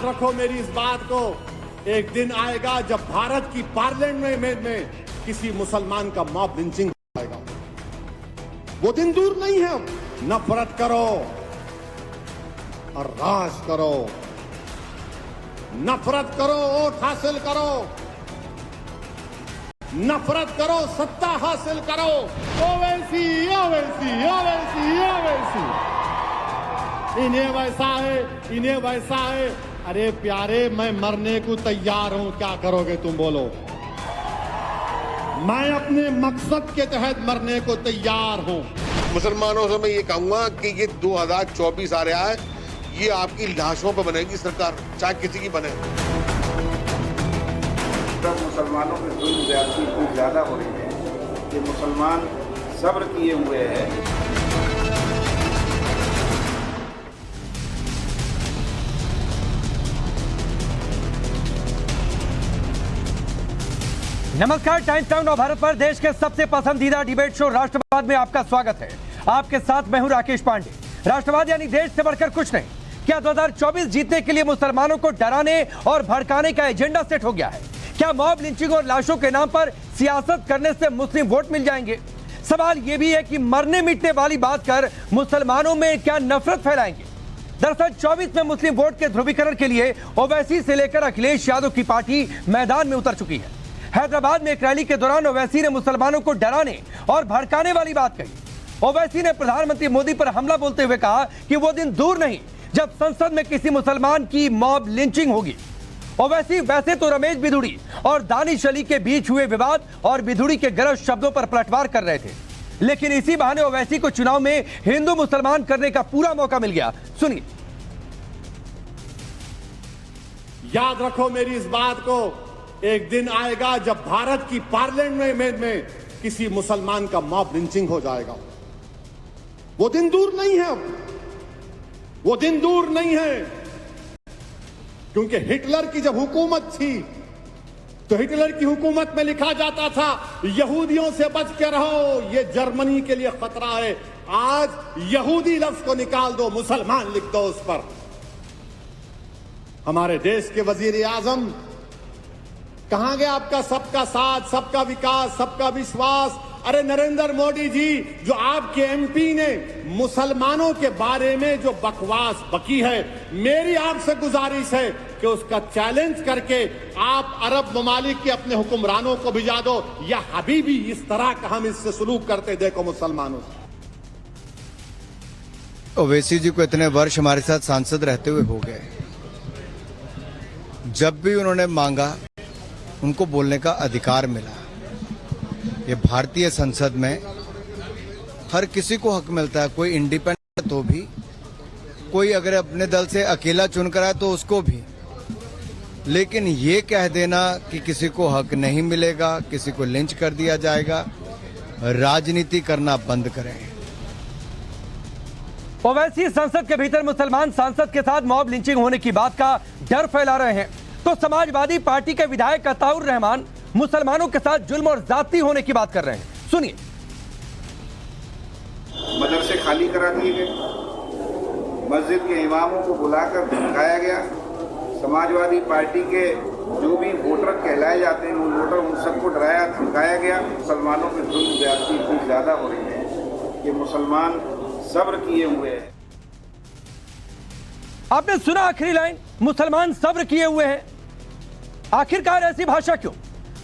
याद रखो मेरी इस बात को, एक दिन आएगा जब भारत की पार्लियामेंट में किसी मुसलमान का मॉब लिंचिंग आएगा। वो दिन दूर नहीं है। नफरत करो और राज करो, नफरत करो वोट हासिल करो, नफरत करो सत्ता हासिल करो। ओवैसी ओवैसी ओवैसी ओवैसी, इन्हें वैसा है, इन्हें वैसा है। अरे प्यारे, मैं मरने को तैयार हूं, क्या करोगे तुम बोलो? मैं अपने मकसद के तहत मरने को तैयार हूं। मुसलमानों से मैं ये कहूंगा कि ये 2024 आ रहा है, ये आपकी लाशों पर बनेगी सरकार, चाहे किसी की बने। तब मुसलमानों की जुल्म ज्यादती इतनी ज्यादा हो रही है कि मुसलमान सब्र किए हुए हैं। नमस्कार, टाइम्स टाउन और भारत पर देश के सबसे पसंदीदा डिबेट शो राष्ट्रवाद में आपका स्वागत है। आपके साथ मैं हूं राकेश पांडे। राष्ट्रवाद यानी देश से बढ़कर कुछ नहीं। क्या 2024 जीतने के लिए मुसलमानों को डराने और भड़काने का एजेंडा सेट हो गया है? क्या मॉब लिंचिंग और लाशों के नाम पर सियासत करने से मुस्लिम वोट मिल जाएंगे? सवाल यह भी है कि मरने मिटने वाली बात कर मुसलमानों में क्या नफरत फैलाएंगे? दरअसल 24 में मुस्लिम वोट के ध्रुवीकरण के लिए ओवैसी से लेकर अखिलेश यादव की पार्टी मैदान में उतर चुकी है। हैदराबाद में एक रैली के दौरान ओवैसी ने मुसलमानों को डराने और भड़काने वाली बात कही। ओवैसी ने प्रधानमंत्री मोदी पर हमला बोलते हुए कहा कि वो दिन दूर नहीं जब संसद में किसी मुसलमान की मॉब लिंचिंग होगी। ओवैसी वैसे तो रमेश बिधुड़ी और दानिश अली के बीच हुए विवाद और बिधुड़ी के गलत शब्दों पर पलटवार कर रहे थे, लेकिन इसी बहाने ओवैसी को चुनाव में हिंदू मुसलमान करने का पूरा मौका मिल गया। सुनिए। याद रखो मेरी इस बात को, एक दिन आएगा जब भारत की पार्लियामेंट में किसी मुसलमान का मॉब लिंचिंग हो जाएगा। वो दिन दूर नहीं है, वो दिन दूर नहीं है। क्योंकि हिटलर की जब हुकूमत थी तो हिटलर की हुकूमत में लिखा जाता था यहूदियों से बच के रहो, ये जर्मनी के लिए खतरा है। आज यहूदी लफ्ज को निकाल दो, मुसलमान लिख दो उस पर। हमारे देश के वजीर आजम, कहां गया आपका सबका साथ, सबका विकास, सबका विश्वास? अरे नरेंद्र मोदी जी, जो आपके एमपी ने मुसलमानों के बारे में जो बकवास बकी है, मेरी आपसे गुजारिश है कि उसका चैलेंज करके आप अरब ममालिक के अपने हुक्मरानों को भिजा दो, या हबीबी इस तरह का हम इससे सलूक करते देखो मुसलमानों से। ओवैसी जी को इतने वर्ष हमारे साथ सांसद रहते हुए हो गए, जब भी उन्होंने मांगा उनको बोलने का अधिकार मिला। ये भारतीय संसद में हर किसी को हक मिलता है, कोई इंडिपेंडेंट तो भी, कोई अगर अपने दल से अकेला चुनकर आए तो उसको भी। लेकिन ये कह देना कि किसी को हक नहीं मिलेगा, किसी को लिंच कर दिया जाएगा, राजनीति करना बंद करें। ओवैसी संसद के भीतर मुसलमान सांसद के साथ मॉब लिंचिंग होने की बात का डर फैला रहे हैं, तो समाजवादी पार्टी के विधायक अताउर रहमान मुसलमानों के साथ जुल्म और जाती होने की बात कर रहे हैं। सुनिए। मदरसे खाली करा दिए गए, मस्जिद के इमामों को बुलाकर धमकाया गया। समाजवादी पार्टी के जो भी वोटर कहलाए जाते हैं, वो वोटर उन सबको डराया धमकाया गया। मुसलमानों की जुल्म ज्यादती इतनी ज्यादा हो रही है कि मुसलमान सब्र किए हुए हैं। आपने सुना आखिरी लाइन, मुसलमान सब्र किए हुए हैं। आखिरकार ऐसी भाषा क्यों?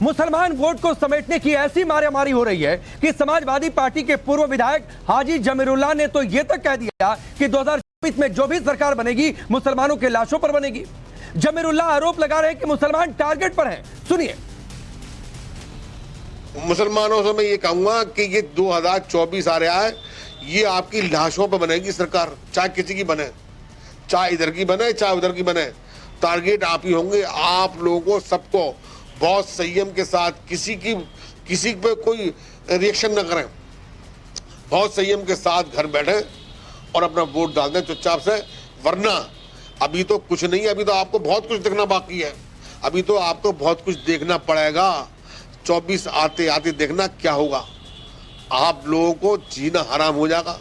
मुसलमान वोट को समेटने की ऐसी मारामारी हो रही है कि समाजवादी पार्टी के पूर्व विधायक हाजी जमीरुल्लाह ने तो यह तक कह दिया कि 2024 में जो भी सरकार बनेगी मुसलमानों के लाशों पर बनेगी। जमीरुल्लाह आरोप लगा रहे हैं कि मुसलमान टारगेट पर हैं। सुनिए। मुसलमानों से मैं ये कहूंगा कि ये 2024 आ रहा है, ये आपकी लाशों पर बनेगी सरकार, चाहे किसी की बने, चाहे इधर की बने चाहे उधर की बने। टारगेट आप ही होंगे। आप लोगों को सबको बहुत संयम के साथ, किसी पे कोई रिएक्शन न करें, बहुत संयम के साथ घर बैठे और अपना वोट डाल दें चुपचाप से। वरना अभी तो कुछ नहीं है, अभी तो आपको बहुत कुछ देखना बाकी है। अभी तो आपको बहुत कुछ देखना पड़ेगा। 24 आते आते देखना क्या होगा, आप लोगों को जीना हराम हो जाएगा।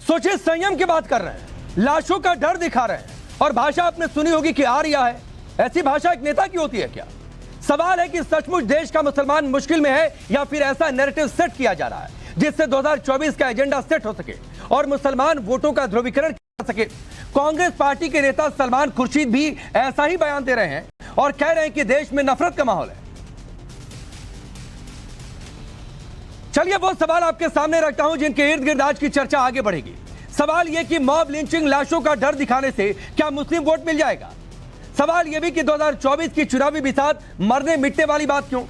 सोचिए, संयम की बात कर रहे हैं, लाशों का डर दिखा रहे हैं और भाषा आपने सुनी होगी कि आर्या है, ऐसी भाषा एक नेता की होती है क्या? सवाल है कि सचमुच देश का मुसलमान मुश्किल में है या फिर ऐसा नैरेटिव सेट किया जा रहा है जिससे 2024 का एजेंडा सेट हो सके और मुसलमान वोटों का ध्रुवीकरण किया जा सके। कांग्रेस पार्टी के नेता सलमान खुर्शीद भी ऐसा ही बयान दे रहे हैं और कह रहे हैं कि देश में नफरत का माहौल है। चलिए वो सवाल आपके सामने रखता हूं जिनके इर्द गिर्द आज की चर्चा आगे बढ़ेगी। सवाल यह कि मॉब लिंचिंग, लाशों का डर दिखाने से क्या मुस्लिम वोट मिल जाएगा? सवाल यह भी कि 2024 की चुनावी बिसात मरने मिटने वाली बात क्यों?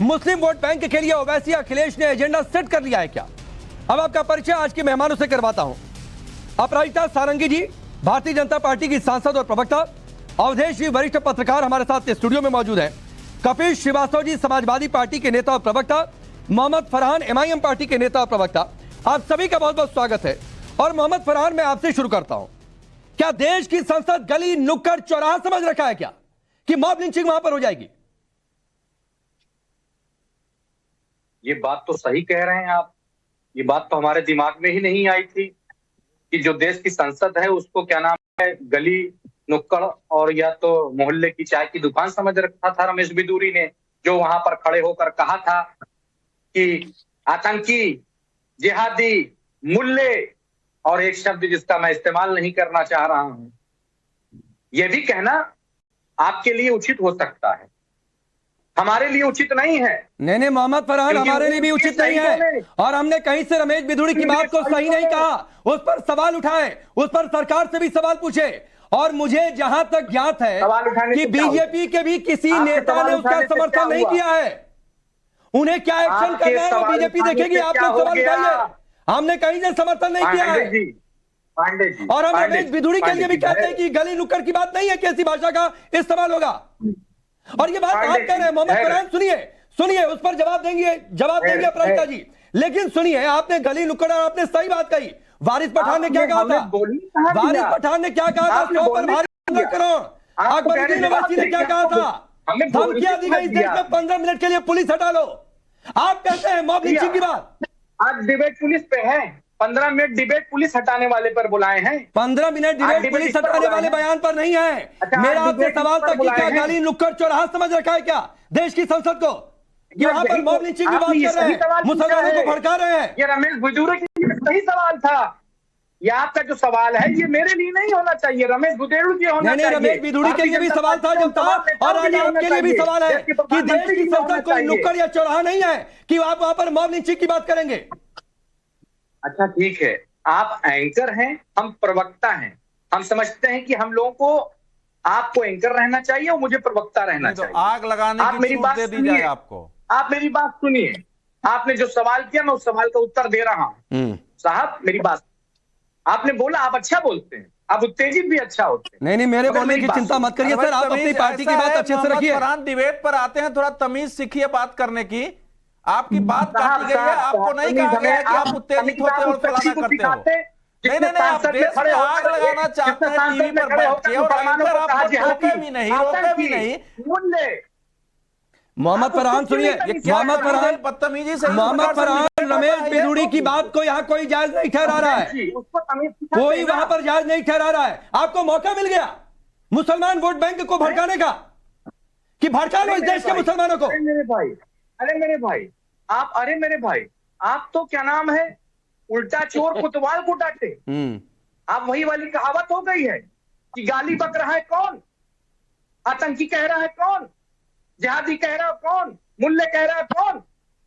मुस्लिम वोट बैंक के लिए ओवैसी अखिलेश ने एजेंडा सेट कर लिया है क्या? अब आपका परिचय आज के मेहमानों से करवाता हूं। अपराजिता सारंगी जी, भारतीय जनता पार्टी की सांसद और प्रवक्ता। अवधेश जी, वरिष्ठ पत्रकार हमारे साथ स्टूडियो में मौजूद हैं। कपिल श्रीवास्तव जी, समाजवादी पार्टी के नेता और प्रवक्ता। मोहम्मद फरहान, एमआईएम पार्टी के नेता और प्रवक्ता। आप सभी का बहुत बहुत स्वागत है। और मोहम्मद फरहान, मैं आपसे शुरू करता हूं। क्या देश की संसद गली नुक्कड़ चौराहा समझ रखा है क्या कि मॉब लिंचिंग वहां पर हो जाएगी? ये बात तो सही कह रहे हैं आप। ये बात तो हमारे दिमाग में ही नहीं आई थी कि जो देश की संसद है उसको क्या नाम है, गली नुक्कड़ और या तो मोहल्ले की चाय की दुकान समझ रखा था रमेश बिदूरी ने, जो वहां पर खड़े होकर कहा था कि आतंकी, जिहादी, मुल्ले और एक शब्द जिसका मैं इस्तेमाल नहीं करना चाह रहा हूं, यह भी कहना आपके लिए उचित हो सकता है, हमारे लिए उचित नहीं है। नहीं मोहम्मद फरहान, हमारे लिए भी उचित नहीं है। और हमने कहीं से रमेश बिधूड़ी की बात को सही नहीं कहा, उस पर सवाल उठाए, उस पर सरकार से भी सवाल पूछे। और मुझे जहां तक ज्ञात है कि बीजेपी के भी किसी नेता ने उसका समर्थन नहीं किया है। उन्हें क्या एक्शन करना है वो बीजेपी देखेगी। आप लोग सवाल उठाइए, हमने कहीं से समर्थन नहीं किया है। और हम रमेश बिधूड़ी के लिए भी कहते हैं कि गली नुक्कड़ की बात नहीं है, कैसी भाषा का इस्तेमाल होगा। और ये बात आप कह रहे हैं मोहम्मद फरहान, सुनिए उस पर जवाब देंगे अपराजिता जी। लेकिन सुनिए, आपने गली नुक्कड़ और आपने सही बात कही। वारिस पठान ने क्या कहा था? वारिस पठान ने क्या कहा था? 100 पर भारी 15 करोड़। अकबरुद्दीन ओवैसी ने क्या कहा था? धमकियां दी गई देश में 15 मिनट के लिए पुलिस हटा लो। आप कहते हैं मॉब लिंचिंग की बात। आज डिबेट पुलिस पे है, 15 मिनट डिबेट पुलिस हटाने वाले पर बुलाए हैं। 15 मिनट डिबेट पुलिस हटाने वाले बयान पर नहीं है। मेरा आपसे सवाल था कि क्या गली नुक्कड़ चौराहा समझ रखा है क्या देश की संसद को, कि वहां पर मॉब लिंचिंग की बात कर रहे हैं, मुसलमानों को भड़का रहे हैं? ये रमेश बिधूड़ी के लिए सही सवाल था। ये आपका जो सवाल है ये मेरे लिए नहीं होना चाहिए, रमेश बिधूड़ी के होना चाहिए। रमेश बिधूड़ी के लिए भी सवाल था जब था, और आज आपके लिए भी सवाल है कि देश की संसद कोई नुक्कड़ या चौराहा नहीं है कि आप वहां पर मॉब लिंचिंग की बात करेंगे। अच्छा ठीक है, आप एंकर हैं, हम प्रवक्ता हैं। हम समझते हैं कि हम लोगों को, आपको एंकर रहना चाहिए और मुझे प्रवक्ता रहना चाहिए। आग लगाने की मेरी छूट बात दे दी जाए आपको। आप मेरी बात सुनिए। आपने जो सवाल किया मैं उस सवाल का उत्तर दे रहा हूं। साहब मेरी बात, आपने बोला आप अच्छा बोलते हैं, आप उत्तेजित भी अच्छा होते हैं। नहीं मेरे बोलने की चिंता मत करिए सर, आप अपनी पार्टी की बात अच्छे से रखिए। फरहान, डिबेट पर आते हैं, थोड़ा तमीज सीखिए बात करने की। आपकी बात काटी गई है, आपको नहीं कहा गया कि आप उत्तेजित होते हो और फलाना करते हो। नहीं, आप देश में आग लगाना चाहते हैं टीवी पर बैठ के, और एंकर आप रोके भी नहीं। मोहम्मद फरहान सुनिए, मोहम्मद फरहान बदतमीजी से, मोहम्मद फरहान रमेश बिधूड़ी की बात को यहाँ कोई जायज नहीं ठहरा रहा है, कोई वहां पर जायज नहीं ठहरा रहा है। आपको मौका मिल गया मुसलमान वोट बैंक को भड़काने का कि भड़का लो इस देश के मुसलमानों को। अरे मेरे भाई आप तो क्या नाम है, उल्टा चोर कोतवाल को डांटे। आप वही वाली कहावत हो गई है कि गाली बक रहा है कौन, आतंकी कह रहा है कौन, जिहादी कह रहा है कौन, मुल्ले कह रहा है कौन,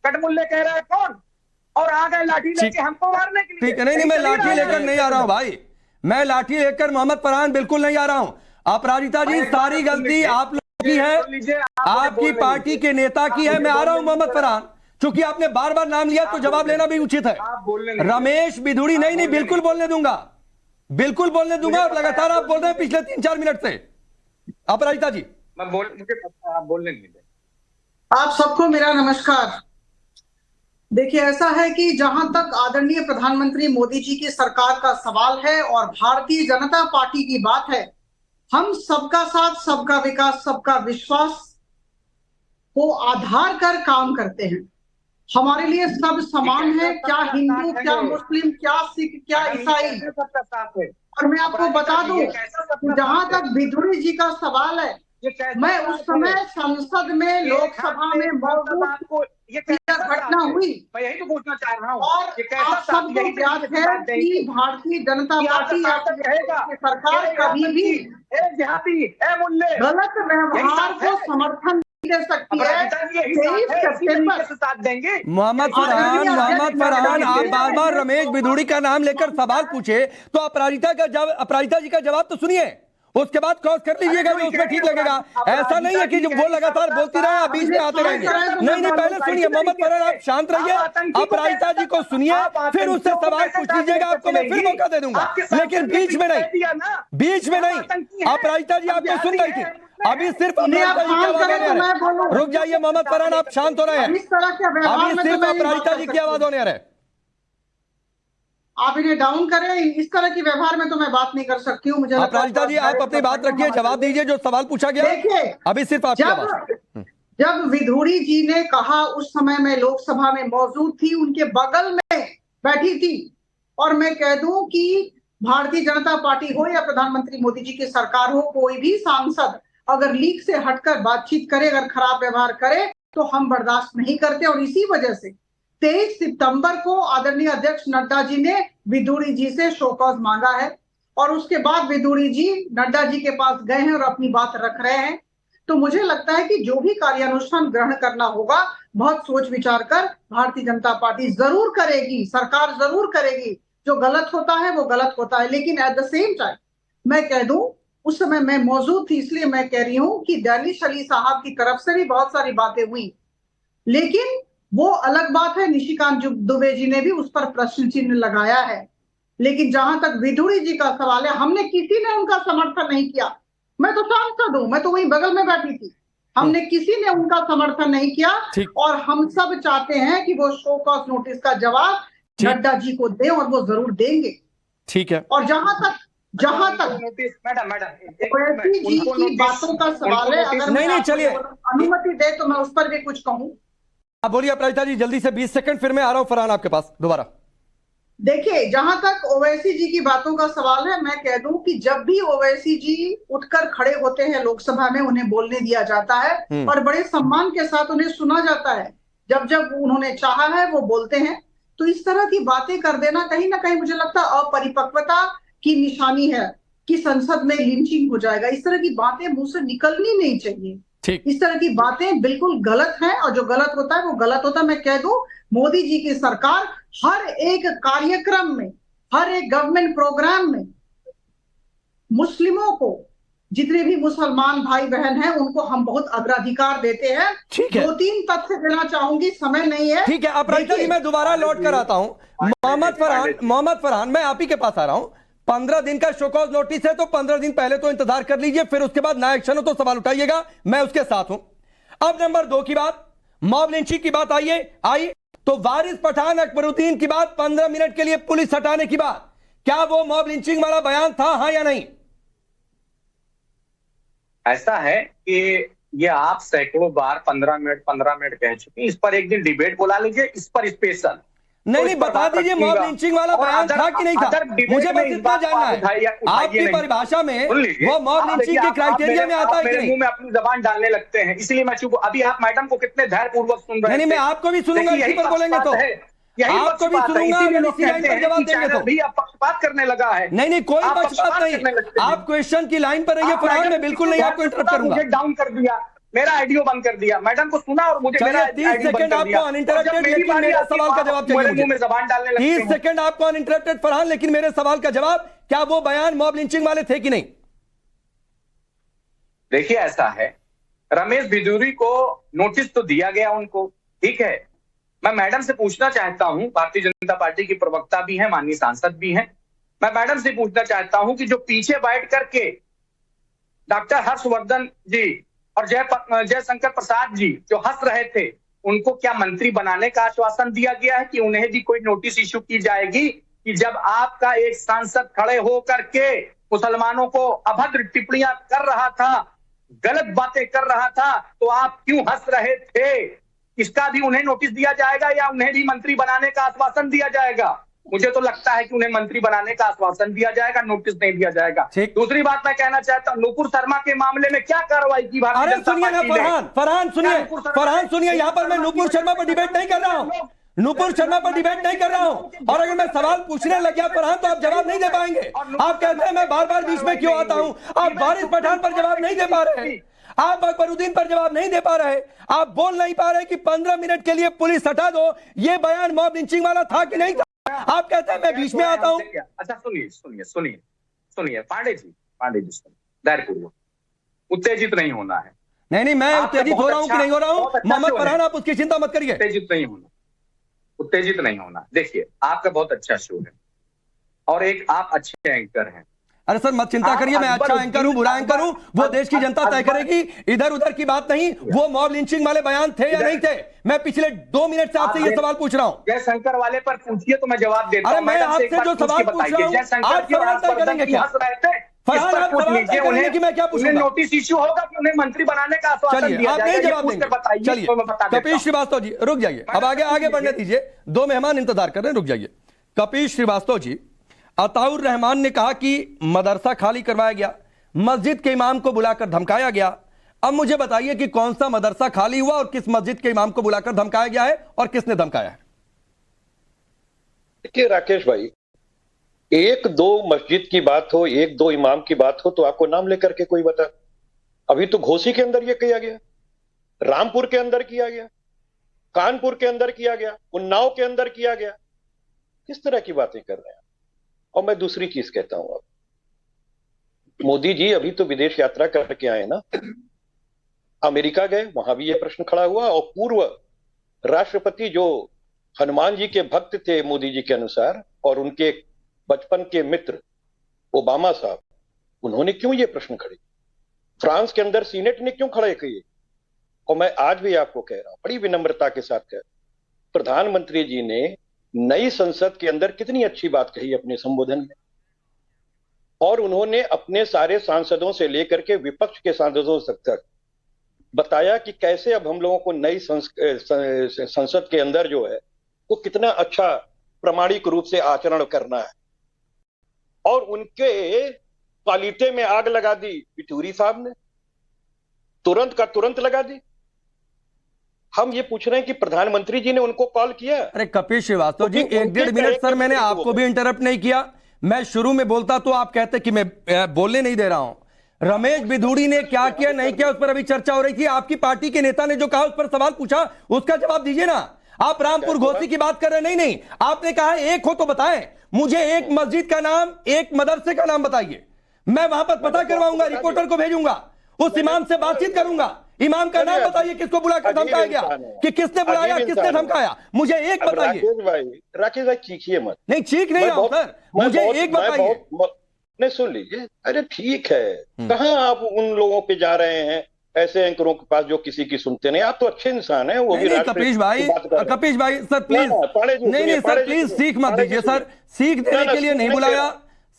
कटमुल्ले कह रहा है कौन, और आ गए लाठी लेके हमको मारने के लिए। ठीक है, नहीं मैं लाठी लेकर नहीं आ रहा हूं भाई, मैं लाठी लेकर मोहम्मद फरहान बिल्कुल नहीं आ रहा हूं। अपराजिता जी, सारी गलती आप लोगों की है, आपकी पार्टी के नेता की है। मैं आ रहा हूं मोहम्मद फरहान, चूंकि आपने बार बार नाम लिया तो जवाब लेना भी उचित है। रमेश बिधूड़ी नहीं बिल्कुल बोलने दूंगा, बिल्कुल बोलने दूंगा। लगातार आप बोल रहे हैं पिछले 3-4 मिनट से। अपराजिता जी, मुझे पता है, आप बोलने नहीं दे। आप सबको मेरा नमस्कार। देखिए, ऐसा है कि जहां तक आदरणीय प्रधानमंत्री मोदी जी की सरकार का सवाल है और भारतीय जनता पार्टी की बात है, हम सबका साथ, सबका विकास, सबका विश्वास को आधार कर काम करते हैं। हमारे लिए सब समान है, क्या हिंदू, क्या मुस्लिम, क्या सिख, क्या ईसाई, और मैं आपको बता दूं, जहां तक विधुरी जी का सवाल है, मैं उस समय संसद में, लोकसभा में मौजूद, ये घटना हुई, मैं यही तो पूछना चाह रहा हूँ। और आप सबको ज्ञात है कि भारतीय जनता पार्टी सरकार कभी भी गलत व्यवहार को समर्थन दे सकती है। 23 सितंबर मोहम्मद फरहान आप बार बार रमेश बिधूड़ी का नाम लेकर सवाल पूछे तो अपराजिता जी का जवाब तो सुनिए, उसके बाद क्रॉस कर लीजिएगा जो उसमें ठीक लगेगा। ऐसा नहीं है कि जब वो लगातार बोलती रहे आप बीच में आते रहेंगे। नहीं, पहले सुनिए मोहम्मद फरहान, आप शांत रहिए, अपराजिता जी को सुनिए, फिर उससे सवाल पूछ लीजिएगा, आपको मैं फिर मौका दे दूंगा, लेकिन बीच में नहीं। अपराजिता जी आपको सुन रही थी, अभी सिर्फ अपराजिता जी की आवाज होने आ रही। रुक जाइए मोहम्मद फरहान, आप शांत हो रहे हैं, अभी सिर्फ अपराजिता जी की आवाज होने आ रही है। आप इन्हें डाउन करें, इस तरह की व्यवहार में तो मैं बात नहीं कर सकती हूँ। मुझे अपराजिता जी आप अपनी बात रखिए, जवाब दीजिए जो सवाल पूछा गया। देखिए, अभी सिर्फ आपकी आवाज। जब विधुड़ी जी ने कहा, उस समय मैं लोकसभा में मौजूद थी, उनके बगल में बैठी थी, और मैं कह दूं कि भारतीय जनता पार्टी हो या प्रधानमंत्री मोदी जी की सरकार हो, कोई भी सांसद अगर लीक से हटकर बातचीत करे, अगर खराब व्यवहार करे, तो हम बर्दाश्त नहीं करते। और इसी वजह से 23 सितंबर को आदरणीय अध्यक्ष नड्डा जी ने विधुड़ी जी से शो कॉज मांगा है, और उसके बाद विधुड़ी जी नड्डा जी के पास गए हैं और अपनी बात रख रहे हैं। तो मुझे लगता है कि जो भी कार्यानुष्ठान ग्रहण करना होगा, बहुत सोच विचार कर भारतीय जनता पार्टी जरूर करेगी, सरकार जरूर करेगी। जो गलत होता है वो गलत होता है, लेकिन एट द सेम टाइम मैं कह दूं, उस समय मैं मौजूद थी, इसलिए मैं कह रही हूं कि डैनिश अली साहब की तरफ से भी बहुत सारी बातें हुई, लेकिन वो अलग बात है, निशिकांत दुबे जी ने भी उस पर प्रश्न चिन्ह लगाया है। लेकिन जहां तक विधुड़ी जी का सवाल है, हमने किसी ने उनका समर्थन नहीं किया। मैं तो सांसद हूं, मैं तो वहीं बगल में बैठी थी, हमने किसी ने उनका समर्थन नहीं किया। और हम सब चाहते हैं कि वो शो कॉज नोटिस का जवाब नड्डा जी को दें, और वो जरूर देंगे। ठीक है। और जहां तक ओवैसी जी की बातों का सवाल है, अगर नहीं चलिए अनुमति दे तो मैं उस पर भी कुछ कहूं। आप बोलिए अपराजिता जी, जल्दी से 20 सेकंड, फिर मैं आ रहा हूं फरहान आपके पास दोबारा। देखिए, जहां तक ओवैसी जी की बातों का सवाल है, मैं कह दूं कि जब भी ओवैसी जी उठकर खड़े होते हैं लोकसभा में, उन्हें बोलने दिया जाता है और बड़े सम्मान के साथ उन्हें सुना जाता है। जब जब उन्होंने चाहा है वो बोलते हैं। तो इस तरह की बातें कर देना कहीं ना कहीं मुझे लगता है अपरिपक्वता की निशानी है कि संसद में लिंचिंग हो जाएगा। इस तरह की बातें मुंह से निकलनी नहीं चाहिए। इस तरह की बातें बिल्कुल गलत हैं, और जो गलत होता है वो गलत होता है। मैं कह दूं, मोदी जी की सरकार हर एक कार्यक्रम में, हर एक गवर्नमेंट प्रोग्राम में मुस्लिमों को, जितने भी मुसलमान भाई बहन हैं, उनको हम बहुत अग्राधिकार देते हैं। 2-3 तथ्य देना चाहूंगी, समय नहीं है। ठीक है अपराजिता जी, मैं दोबारा लौट कर आता हूं। मोहम्मद फरहान मैं आप ही के पास आ रहा हूं। 15 दिन का शो कॉज नोटिस है, तो 15 दिन पहले तो इंतजार कर लीजिए, फिर उसके बाद ना एक्शन हो तो सवाल उठाइएगा, मैं उसके साथ हूं। अब नंबर 2 की बात, मॉब लिंचिंग की बात आई तो वारिस पठान अकबरुद्दीन की बात, 15 मिनट के लिए पुलिस हटाने की बात, क्या वो मॉब लिंचिंग वाला बयान था, हाँ या नहीं? ऐसा है कि ये आप सैकड़ों बार 15 मिनट कह चुके हैं। इस पर एक दिन डिबेट बुला लीजिए, इस पर स्पेशल। नहीं बता दीजिए मॉब लिंचिंग वाला बयान था कि नहीं था, मुझे बस इतना जानना है। आपकी परिभाषा में वो मॉब लिंचिंग के क्राइटेरिया में आता है कि नहीं? मुंह में अपनी जबान डालने लगते हैं, इसलिए मैं चुप। अभी आप मैडम को कितने धैर्यपूर्वक सुन रहे हैं। नहीं, मैं आपको भी सुनूंगा, इसी पर बोलेंगे तो आपको भी सुनूंगा, इसी लाइन पर जवाब देंगे तो। भी आप पक्षपात करने लगा है। नहीं कोई पक्षपात नहीं, आप क्वेश्चन की लाइन पर रहिए फरहान, मैं बिल्कुल नहीं आपको इंटरप्ट करूंगा। मुझे डाउन कर दिया, मेरा ऑडियो बंद कर दिया, मैडम को सुना और मुझे मेरा 30 सेकंड आपको अनइंटरप्टेड, लेकिन मेरे सवाल का जवाब चाहिए मुझे। मुंह में जबान डालने लगते हैं। 30 सेकंड आपको अनइंटरप्टेड फरहान, लेकिन मेरे सवाल का जवाब, क्या वो बयान मॉब लिंचिंग वाले थे कि नहीं? देखिए ऐसा है, रमेश बिधूरी को नोटिस तो दिया गया उनको, ठीक है। मैं मैडम से पूछना चाहता हूं, भारतीय जनता पार्टी की प्रवक्ता भी हैं, माननीय सांसद भी हैं, मैं मैडम से पूछना चाहता हूं कि जो पीछे बैठ करके डॉक्टर हर्षवर्धन जी और जयशंकर प्रसाद जी जो हंस रहे थे, उनको क्या मंत्री बनाने का आश्वासन दिया गया है कि उन्हें भी कोई नोटिस इश्यू की जाएगी कि जब आपका एक सांसद खड़े हो करके मुसलमानों को अभद्र टिप्पणियां कर रहा था, गलत बातें कर रहा था, तो आप क्यों हंस रहे थे? इसका भी उन्हें नोटिस दिया जाएगा या उन्हें भी मंत्री बनाने का आश्वासन दिया जाएगा? मुझे तो लगता है कि उन्हें मंत्री बनाने का आश्वासन दिया जाएगा, नोटिस नहीं दिया जाएगा। दूसरी बात मैं कहना चाहता हूँ, नुपुर शर्मा के मामले में क्या कार्रवाई की भारतीय अरे जनता सुनिए ना पार्टी ने? फरहान सुनिए, यहाँ पर मैं नुपुर शर्मा पर डिबेट नहीं कर रहा हूँ, नुपुर शर्मा पर डिबेट नहीं कर रहा हूँ। और अगर मैं सवाल पूछने लग गया फरहान तो आप जवाब नहीं दे पाएंगे। आप कहते हैं मैं बार बार बीच में क्यों आता हूँ। आप वारिस पठान पर जवाब नहीं दे पा रहे, आप अकबरुद्दीन पर जवाब नहीं दे पा रहे, आप बोल नहीं पा रहे कि 15 मिनट के लिए पुलिस हटा दो, ये बयान मॉब लिंचिंग वाला था कि नहीं था। आप कहते हैं मैं बीच में आता हूँ। अच्छा सुनिए पांडे जी धैर्यपूर्वक, उत्तेजित नहीं होना है। नहीं मैं उत्तेजित हो रहा हूँ कि नहीं हो रहा हूँ मोहम्मद फरहान, आप उसकी चिंता मत करिए। उत्तेजित नहीं होना। देखिए आपका बहुत अच्छा शो है और एक आप अच्छे एंकर हैं। अरे सर मत चिंता करिए, मैं अच्छा एंकर हूं बुरा एंकर हूं वो देश की जनता तय करेगी, इधर उधर की बात नहीं। वो मॉब लिंचिंग वाले बयान थे या नहीं थे, मैं पिछले 2 मिनट से आपसे ये सवाल पूछ रहा हूं। जयशंकर वाले पर पूछिए तो मैं जवाब देता हूं। अरे मैं आपसे जो सवाल पूछ रहा हूं आप सवाल तय करेंगे क्या? फरहान आप सवाल तय करेंगे कि मैं क्या पूछूंगा? नोटिस इश्यू होगा कि उन्हें मंत्री बनाने का आश्वासन दिया आप नहीं जवाब देंगे। चलिए कपिल श्रीवास्तव जी रुक जाइए, अब आगे बढ़ने दीजिए, 2 मेहमान इंतजार कर रहे हैं, रुक जाइए। कपिल श्रीवास्तव जी, अताउर रहमान ने कहा कि मदरसा खाली करवाया गया, मस्जिद के इमाम को बुलाकर धमकाया गया। अब मुझे बताइए कि कौन सा मदरसा खाली हुआ और किस मस्जिद के इमाम को बुलाकर धमकाया गया है और किसने धमकाया है? देखिए राकेश भाई, 1-2 मस्जिद की बात हो, 1-2 इमाम की बात हो तो आपको नाम लेकर के कोई बता। अभी तो घोसी के अंदर ये किया गया, रामपुर के अंदर किया गया, कानपुर के अंदर किया गया, उन्नाव के अंदर किया गया। किस तरह की बातें कर रहे हैं? और मैं दूसरी चीज कहता हूं, अब मोदी जी अभी तो विदेश यात्रा करके आए ना, अमेरिका गए, वहां भी यह प्रश्न खड़ा हुआ। और पूर्व राष्ट्रपति जो हनुमान जी के भक्त थे मोदी जी के अनुसार, और उनके बचपन के मित्र ओबामा साहब, उन्होंने क्यों ये प्रश्न खड़े? फ्रांस के अंदर सीनेट ने क्यों खड़े किए? और मैं आज भी आपको कह रहा हूं, बड़ी विनम्रता के साथ कह रहा हूं, प्रधानमंत्री जी ने नई संसद के अंदर कितनी अच्छी बात कही अपने संबोधन में, और उन्होंने अपने सारे सांसदों से लेकर के विपक्ष के सांसदों तक बताया कि कैसे अब हम लोगों को नई संसद के अंदर जो है वो कितना अच्छा प्रामाणिक रूप से आचरण करना है। और उनके पालीते में आग लगा दी पिथौरी साहब ने, तुरंत का तुरंत लगा दी। हम ये पूछ रहे हैं कि प्रधानमंत्री जी ने उनको कॉल किया? अरे कपिल श्रीवास्तव जी 1-1.5 मिनट सर, मैंने आपको भी इंटरप्ट नहीं किया। मैं शुरू में बोलता तो आप कहते कि मैं बोलने नहीं दे रहा हूं। रमेश बिधूड़ी ने क्या किया नहीं किया उस पर अभी चर्चा हो रही थी। आपकी पार्टी के नेता ने जो कहा उस पर सवाल पूछा, उसका जवाब दीजिए ना। आप रामपुर घोसी की बात कर रहे? नहीं आपने कहा एक हो तो बताएं मुझे, एक मस्जिद का नाम, एक मदरसे का नाम बताइए, मैं वहां पर पता करवाऊंगा, रिपोर्टर को भेजूंगा, उस इमाम से बातचीत करूंगा। इमाम का नाम बताइए, किसको बुलाकर धमकाया गया, कि किसने बुलाया, किसने धमकाया, मुझे एक बताइए। राकेश भाई चीखिए मत। नहीं चीख नहीं रहा हूं सर, मुझे एक बताइए। नहीं सुन लीजिए, अरे ठीक है, कहां आप उन लोगों पे जा रहे हैं, ऐसे एंकरों के पास जो किसी की सुनते नहीं। आप तो अच्छे इंसान हैं, वो भी कपिश भाई सर प्लीज, नहीं सर प्लीज सीख मत दीजिए सर, सीख देने के लिए नहीं बुलाया,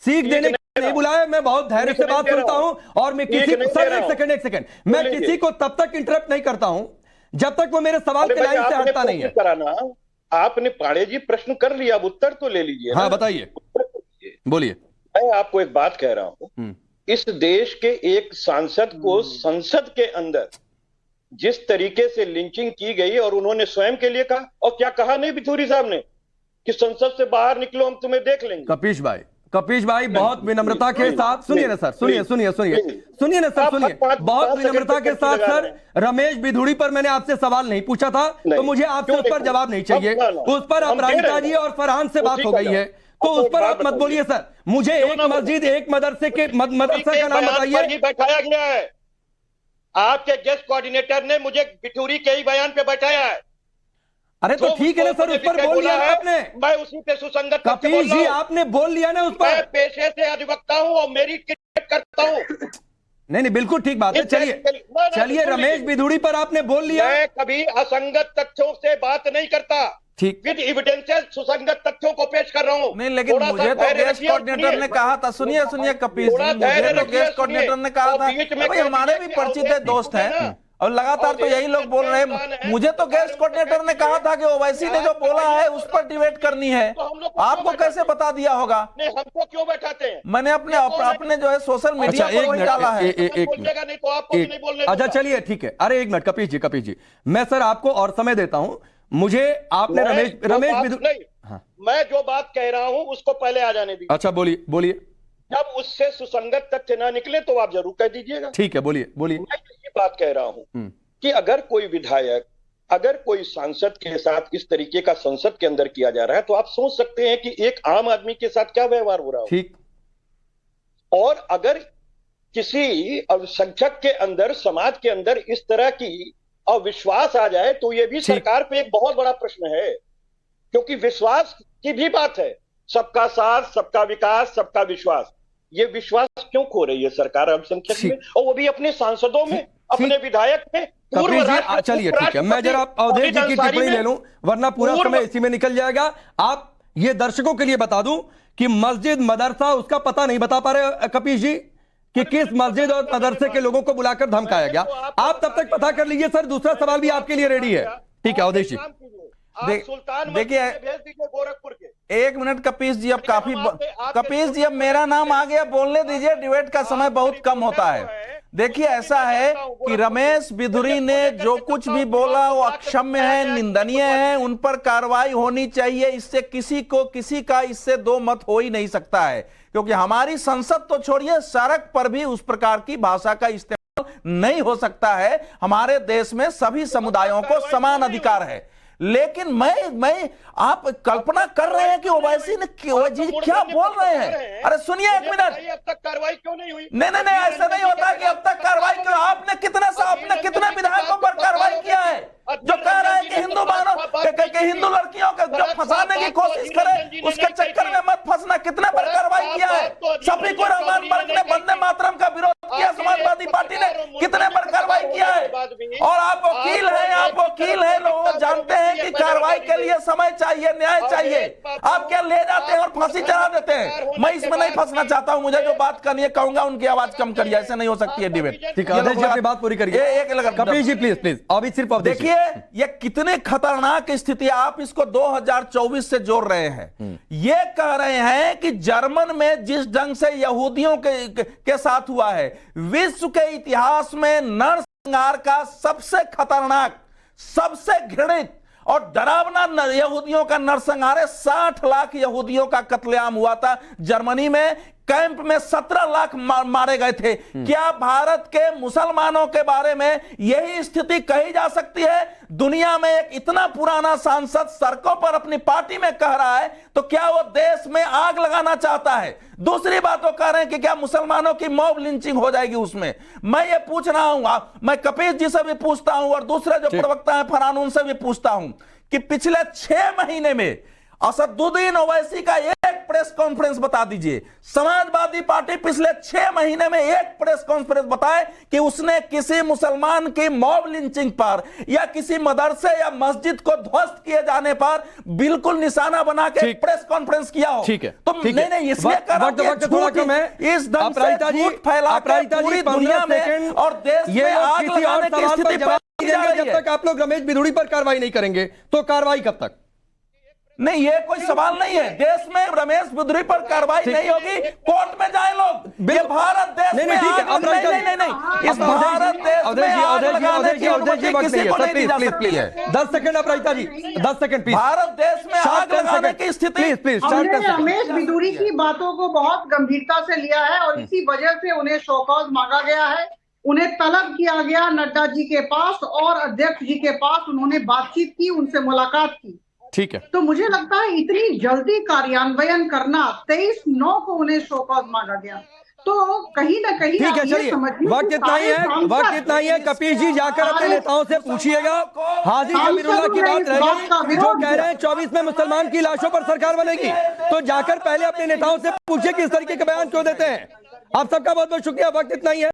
सीख देने नहीं बुलाया। मैं बहुत धैर्य से बात सुनता हूं और मैं किसी को सर एक सेकंड मैं किसी को तब तक इंटरप्ट नहीं करता हूं जब तक वो मेरे सवाल के लाइन से हटता नहीं है। आपने पाड़े जी प्रश्न कर लिया, अब उत्तर तो ले लीजिए। हाँ बताइए, बोलिए। मैं आपको एक बात कह रहा हूं, इस देश के एक सांसद को संसद के अंदर जिस तरीके से लिंचिंग की गई, और उन्होंने स्वयं के लिए कहा, और क्या कहा नहीं पिथौरी साहब ने कि संसद से बाहर निकलो, हम तुम्हें देख लेंगे। कपिश भाई बहुत विनम्रता के साथ सुनिए ना सर, सुनिए ना सर, सुनिए बहुत विनम्रता के साथ सर। रमेश बिधूड़ी पर मैंने आपसे सवाल नहीं पूछा था, तो मुझे आपसे उस पर जवाब नहीं चाहिए। उस पर अपराजिता जी और फरहान से बात हो गई है, तो उस पर आप मत बोलिए सर। मुझे एक मस्जिद, एक मदरसे के मदरसा का नाम बताइए। बैठाया गया है, आपके गेस्ट कोऑर्डिनेटर ने मुझे पिथौरी के ही बयान पे बैठाया है। अरे तो ठीक है ना सर, उस पर बोल लिया ना आपने। मैं उसी पे सुसंगत कपिल जी आपने बोल लिया ना उस पर। मैं पेशे से अधिवक्ता हूं और मेरी क्रिकेट करता हूं। नहीं बिल्कुल ठीक बात है। चलिए रमेश बिधूड़ी पर आपने बोल लिया। मैं कभी असंगत तथ्यों से बात नहीं करता, ठीक विद एविडेंसेस सुसंगत तथ्यों को पेश कर रहा हूं। नहीं लेकिन मुझे तो गेस्ट कोऑर्डिनेटर ने कहा था, सुनिए कपिल जी, मुझे तो गेस्ट कोऑर्डिनेटर ने कहा था, भाई हमारे भी परिचित है, दोस्त है, और लगातार तो यही लोग बोल रहे हैं। मुझे तो गेस्ट कोऑर्डिनेटर ने कहा था कि ओवैसी ने जो बोला है उस पर डिबेट करनी है। आपको कैसे बता दिया होगा? हमको क्यों बैठाते हैं? मैंने अपने जो है सोशल मीडिया पर वही डाला है। अच्छा चलिए ठीक है। अरे एक मिनट कपीश जी, मैं सर आपको और समय देता हूं। मुझे आपने रमेश हाँ। मैं जो बात कह रहा हूं उसको पहले आ जाने दीजिए। अच्छा बोलिए। जब उससे सुसंगत तथ्य ना निकले तो आप जरूर कह दीजिएगा। ठीक है, बोलिए। मैं ये बात कह रहा हूं कि अगर कोई विधायक, अगर कोई सांसद के साथ इस तरीके का संसद के अंदर किया जा रहा है तो आप सोच सकते हैं कि एक आम आदमी के साथ क्या व्यवहार हो रहा हो। ठीक। और अगर किसी अल्पसंख्यक के अंदर, समाज के अंदर इस तरह की अविश्वास आ जाए तो ये भी सरकार पे एक बहुत बड़ा प्रश्न है, क्योंकि विश्वास की भी बात है। सबका साथ, सबका विकास, सबका विश्वास, ये विश्वास क्यों खो रही है सरकार अल्पसंख्यक में, और वो भी अपने सांसदों में, अपने विधायक में? चलिए ठीक है, मैं जरा अवधेश जी की टिप्पणी ले लूं, वरना पूरा समय इसी में निकल जाएगा। आप ये दर्शकों के लिए बता दूं कि मस्जिद, मदरसा, उसका पता नहीं बता पा रहे कपीश जी कि किस मस्जिद और मदरसे के लोगों को बुलाकर धमकाया गया। आप तब तक पता कर लीजिए सर, दूसरा सवाल भी आपके लिए रेडी है। ठीक है अवधेश जी। देखिए गोरखपुर के एक मिनट कपीश जी, अब काफी कपीश जी अब मेरा नाम आ गया, बोलने दीजिए, डिबेट का समय बहुत कम होता है। देखिए ऐसा है कि रमेश बिधुरी ने जो कुछ भी बोला वो अक्षम्य है, निंदनीय है, उन पर कार्रवाई होनी चाहिए। इससे किसी का इससे दो मत हो ही नहीं सकता है, क्योंकि हमारी संसद तो छोड़िए, सड़क पर भी उस प्रकार की भाषा का इस्तेमाल नहीं हो सकता है। हमारे देश में सभी समुदायों को समान अधिकार है। लेकिन मैं आप कल्पना कर रहे हैं कि ओवैसी ने क्या बोल रहे हैं? अरे सुनिए एक मिनट, अब तक कार्रवाई क्यों नहीं हुई? नहीं ऐसा नहीं होता कि अब तक कार्रवाई क्यों। आपने कितने विधायकों पर कार्रवाई किया है जो कह रहे हैं कि हिंदू लड़कियों को जो फंसाने की कोशिश करे उसके चक्कर में मत फंसना? कितने पर कार्रवाई किया है? शफीकुर रहमान मर्द ने वंदे मातरम का विरोध किया, समाजवादी पार्टी ने कितने पर कार्रवाई किया है? और आप वकील हैं, लोग जानते हैं कि कार्रवाई के लिए समय चाहिए, न्याय चाहिए। आप क्या ले जाते हैं और फांसी चढ़ा देते हैं? मैं इसमें नहीं फंसना चाहता हूं। मुझे जो बात करनी है कहूंगा, उनकी आवाज कम करिए, ऐसे नहीं हो सकती है डिबेट। ठीक है अपनी बात पूरी करिए। कपीश जी प्लीज अभी सिर्फ देखिए ये कितने खतरनाक स्थिति, आप इसको 2024 से जोड़ रहे हैं। ये कह रहे हैं कि जर्मन में जिस ढंग से यहूदियों के साथ हुआ है, विश्व के इतिहास में नरसंहार का सबसे खतरनाक, सबसे घृणित और डरावना यहूदियों का नरसंहार है। 60 लाख यहूदियों का कत्लेआम हुआ था जर्मनी में। कैंप में 17 लाख मारे गए थे। क्या भारत के मुसलमानों के बारे में यही स्थिति कही जा सकती है? दुनिया में एक इतना पुराना सांसद सड़कों पर अपनी पार्टी में कह रहा है तो क्या वो देश में आग लगाना चाहता है? दूसरी बात वो कह रहे हैं कि क्या मुसलमानों की मॉब लिंचिंग हो जाएगी उसमें? मैं ये पूछ रहा हूं, मैं कपीश जी से भी पूछता हूं और दूसरे जो प्रवक्ता है फरहान उनसे भी पूछता हूं कि पिछले 6 महीने में असदुद्दीन ओवैसी का एक प्रेस कॉन्फ्रेंस बता दीजिए। समाजवादी पार्टी पिछले 6 महीने में एक प्रेस कॉन्फ्रेंस बताए कि उसने किसी मुसलमान की मॉब लिंचिंग पर या किसी मदरसे या मस्जिद को ध्वस्त किए जाने पर बिल्कुल निशाना बना के प्रेस कॉन्फ्रेंस किया हो। ठीक है, तो नहीं इसलिए इस ढंग से झूठ फैला पूरी दुनिया में और देश में आग लगाने की स्थिति जब तक आप लोग रमेश बिधुरी पर कार्रवाई नहीं करेंगे तो कार्रवाई कब तक? नहीं ये कोई सवाल नहीं है। देश में रमेश बिधुरी पर कार्रवाई नहीं होगी, कोर्ट में जाए लोग। ये भारत देश में नहीं, इस भारत देश में आग लगाने की अनुमति किसी को नहीं दी जा सकती है। 10 second Aparajita ji, 10 second please. Bharat देश में आग लगाने की स्थिति प्लीज। हमने रमेश बिधुरी की बातों को बहुत गंभीरता से लिया है और इसी वजह से उन्हें शोकॉज मांगा गया है। उन्हें तलब किया गया नड्डा जी के पास और अध्यक्ष जी के पास। उन्होंने बातचीत की, उनसे मुलाकात की। ठीक है, तो मुझे लगता है इतनी जल्दी कार्यान्वयन करना, 23/9 को उन्हें शोकॉज मांगा गया, तो कहीं ना कहीं ठीक है। चलिए वक्त इतना ही है। कपीश जी जाकर अपने नेताओं से पूछिएगा। हाजी जमीरुल्लाह की बात रहेगी जो कह रहे हैं 24 में मुसलमान की लाशों पर सरकार बनेगी, तो जाकर पहले अपने नेताओं से पूछिए कि इस तरीके के बयान क्यों देते हैं। आप सबका बहुत बहुत शुक्रिया। वक्त इतना ही है।